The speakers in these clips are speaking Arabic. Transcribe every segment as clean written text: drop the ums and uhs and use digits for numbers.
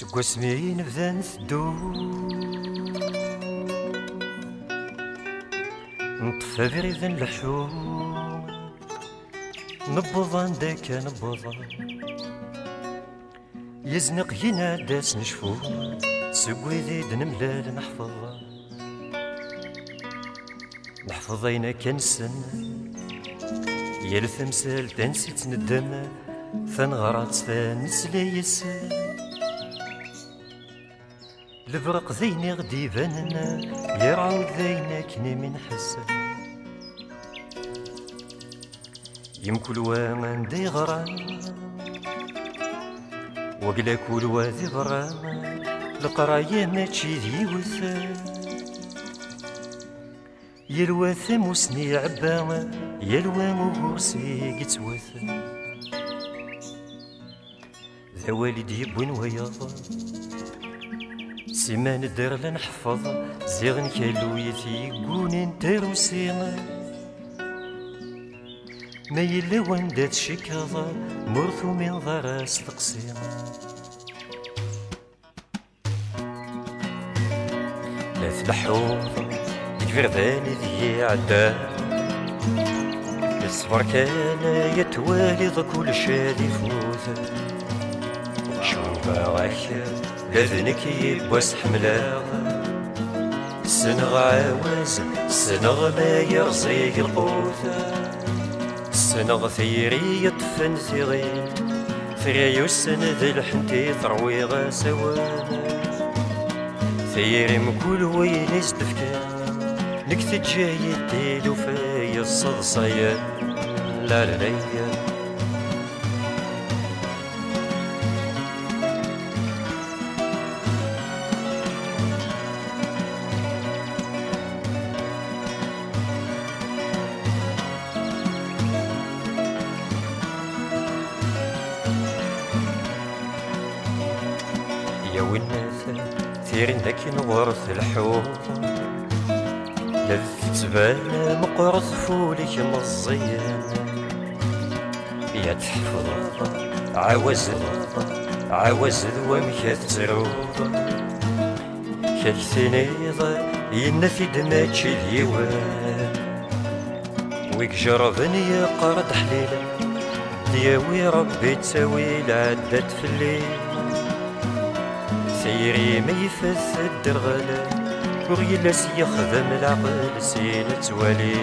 سقوسمي نبدا نثدو نطفى بريد اللحوم نبضا نداك نبضا يزنق يناداس نشفو سقوي ذيد نملال نحفظ اينا كنسن يا الثمسال تنسيت ندم ثنغرات ثنسليس البرق ذيني غدي باننا يرعود ذينا كني من حسن يمكل ومن دي غرام وقلا كل وذي غرام القراية ماشي ذي وثا يلوى ثموسني عبا يلوى مغوسي قتوثا ذا والدي يبون وياضا سيمان الدار لنحفظ زيغن كالويتي يقون تروسيما ما يلا وندات شكاضا مرثو من ضراس تقسيما لا تلحوظ يكبر ذاني ذي عدا الصبر كان يتوالي كل شادي فوت شوفا غاك لذنك يبوس حملاغ السنغ عاوز السنغ ما يرزيق القوت السنغ ثيري يطفن ثغين ثريا السند الحنتي ثرويغا سوان ثيري مكل وين يزدفكان نكتب جاي الديل وفاي الصدصايا لا لا لا يا والناس ثيرين لكن ورث الحوض لذ تبان مقرث فولك مزيان يا تحفظ عاوز ومك تروض كالثنيض ينفي دماتشي ديوان ويك جربني يا قرد حليل دياوي ربي تساوي العداد في الليل سيري ما يفث الدرغلا وغيلاس يخدم العقل سين توالي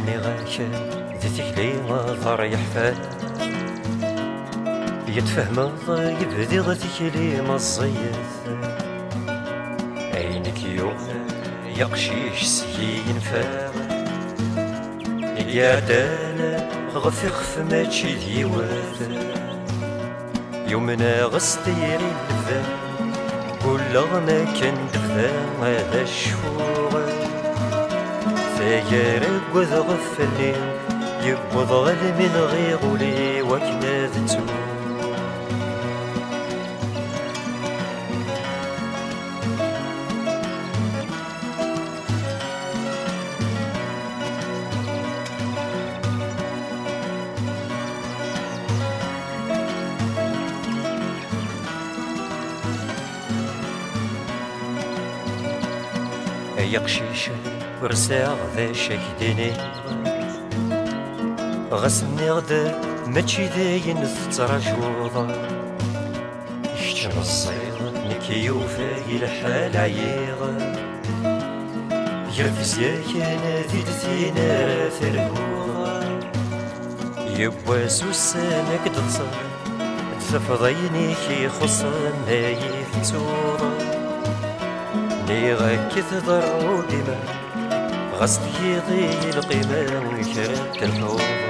مني غاك ذي تكلي مظهر يحفاد يتفهم يبدي غتكلي مزيث عينك يوم يقشيش سيين فاغ يعدانا غفخ ماشي ديوات يومنا غستيري الذا كل ما كان دفا هذا الشفوغ ثاير قذ غفلي يبوض غد من غير ولي وكناذتو يقشيش ورساغ ذا شاكديني غسني غدا ماشي داين تتراجوض يكتم الصيغ نكي يوفاي الحال عييغ يرفس يا كان ذي دثينا ثرقوض يبواس وسانك تتصل تفضيني كي خصن هاي ثتوض نيغا كثر ودما غصت يضي القيمة كرات الحوض